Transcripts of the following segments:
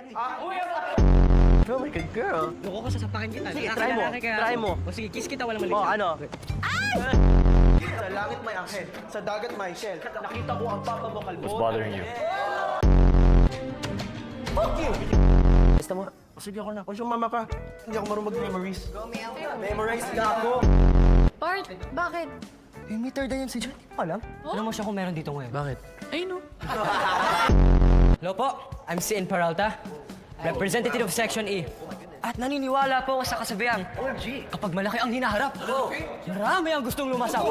Feel like a girl. Loko ko, sasapakin kita. Sige, try mo. Try mo. O sige, kiss kita, walang mali. Oh, ano? Sa langit may anghel, sa dagat may shell. Nakita ko ang papa mo kalbo. What's bothering you? Fuck you! Gusto mo? Sige ako na. Kung sumama ka, hindi ako marunong mag-memorize. Memorize na ako. Bart, bakit? Eh, may third eye yan si John. Hindi ko alam. Alam mo siya kung meron dito ngayon. Bakit? Ay, no. Hello po, I'm Cien Peralta, representative of Section E. At naniniwala po ako sa kasabihan, kapag malaki ang hinaharap, marami ang gustong lumasak.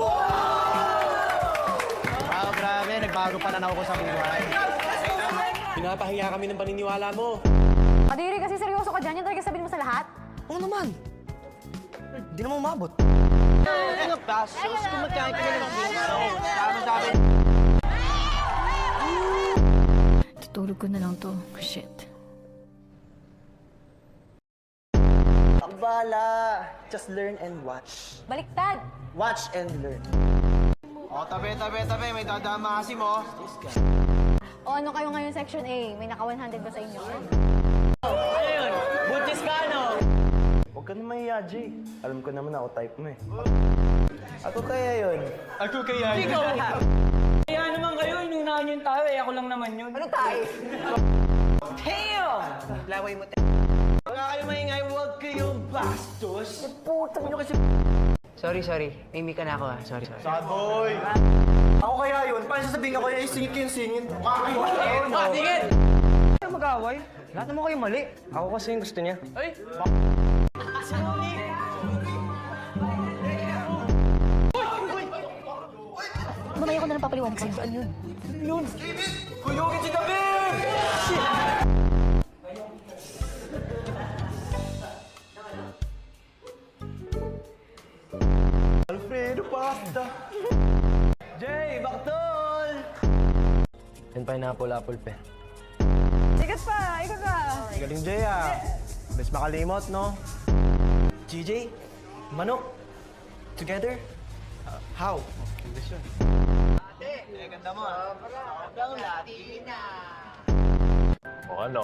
Ah, grabe. Nagbago pa na ako sa buhay. Pinapahiya kami ng paniniwala mo. Kadiri kasi seryoso ka dyan. Yan talaga sabihin mo sa lahat? Oo naman. Hindi naman umabot. Ano ba? Sus, kumakain ka na ng puso. Tama sa akin. Tutulog ko na lang to. Shit. Ang bala. Just learn and watch. Baliktad! Watch and learn. Oh, tabi. May dadama kasi mo. O ano kayo ngayon, Section A? May naka 100 ba sa inyo? Ano yun? Buntis ka, ano? Huwag ka na mahiya, Jay. Alam ko naman ako type mo eh. Ako kaya yun. Ako kaya yun. Ikaw! Kaya naman kayo, inunahan yun tayo eh. Ako lang naman yun. Ano tayo? Damn! Laway mo Huwag kayo maingay, huwag kayong bastos. Putang nyo kasi. Sorry. Mimi ka na ako ah. Sorry. Sad boy. Ako kaya yun. Paano sasabihin ako, eh, singit kayo singit. Tingin! Ano mag-away? Lahat naman kayo mali. Ako kasi yung gusto niya. Ay! Mamaya ko na lang papaliwanag sa'yo. Ano yun? Kuyugin si Gabi! Alfredo Pasta. Jay, Baktol! Yan pineapple apple pen. Ikat pa! Ikat pa! Galing Jay ah. Bes makalimot, no? GJ, manok. Together? How? Ganda mo ah. O ano?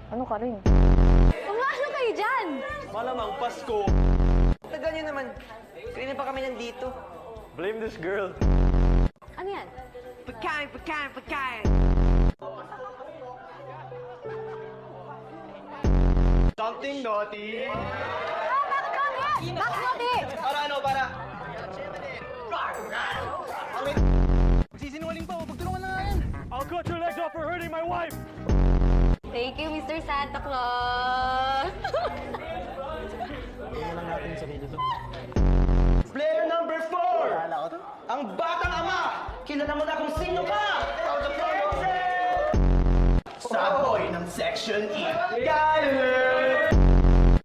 Ano ka rin? Umano kayo dyan! Malamang Pasko. Tagal nyo naman. Kanina pa kami nandito. Blame this girl. Ano yan? Pagkain! Something naughty. Bakit naughty? Para ano, para? Sisinungaling pa, pagtulungan na nga yan. I'll cut your legs off for hurting my wife! Thank you, Mr. Santa Claus! Player number 4! Ang batang ama! Kilala mo na kung sino ka! Sad boy ng Section E. Galit!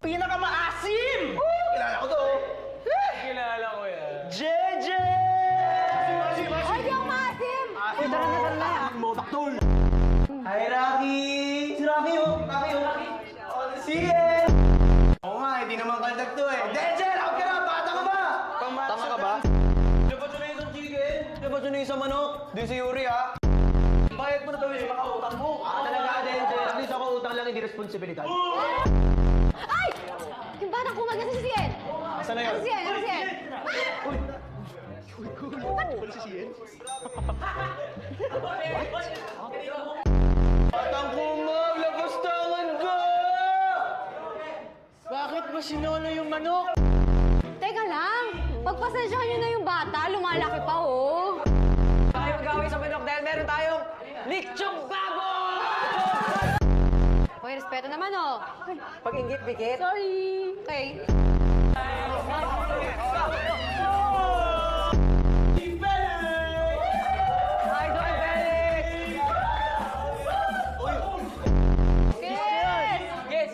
Pinakamaasim! Kilala ko to! Kilala ko yan. JJ! Ay, di ako maasim! Uy, tara na! Mo, Baktol! Hi, Rocky! Si Rocky, oh! Rocky, oh! Oh, sige! Oo nga, hindi naman kaldag to eh. Denzel, huwag ka na! Bata ka ba? Tama ka ba? Di ba dyan na isang chicken? Di ba dyan na isang manok? Di si Yuri, ha? Bayad mo na daw yung mga utang mo. Talaga, Denzel. At least ako utang lang, hindi responsibilidad. Ay! Yung batang kumag na si Sien! Saan na yun? Ano si Sien? Ano si Sien? Batang kumag, labas tangan ka! Bakit ba sinolo yung manok? Teka lang! Pagpasensyahan niyo na yung bata, lumalaki pa, oh! Tayo mag-away sa manok dahil meron tayong lechong baboy! Hoy, respeto naman, oh! Pag-ingit, pikit. Sorry! Okay. Idol Felix! Yes! Yes!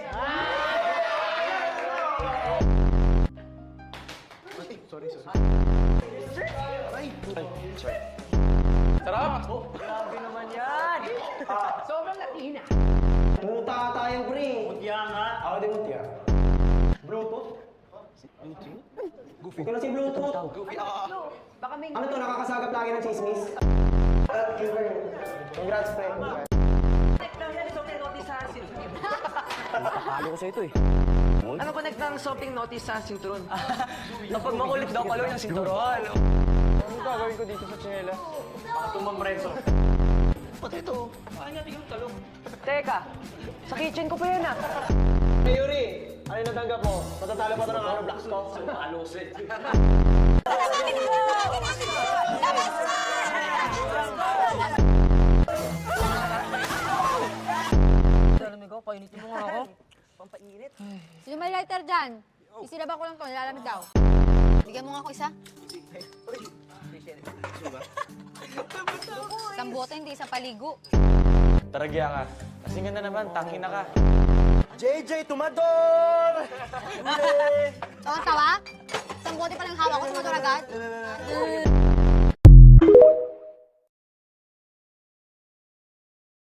Sarap! Grabe naman yan! Sobrang Latina. Puta tayo, pre. Mutya nga. Ako din mutya. Bluetooth? Goofy. Ikaw na si Bluetooth. Goofy, Baka may... Ano to, nakakasagap lagi ng chismis? Congrats, friend. Nakakalo ko sa ito eh. Ano connect ng something notice sa sinturon? Kapag makulit daw palo yung sinturon. Anong gagawin ko dito sa tsinela? Baka tumamreso. Teka, sa kitchen ko pa yan ah. Hey, Yuri! Ano yung natanggap mo? Matatalo pa ito ng ano, blocks ko? Alam ko, painitin mo nga ako. Sino may lighter dyan? Isilaban ko lang to, nilalamig daw. Bigyan mo nga ako isa. Isang bote, hindi isang paligo. Taragya ka. Kasing ganda naman, tangin na ka. JJ, tumador! Tawang-tawa? Isang bote pa lang hawak ko, tumador agad.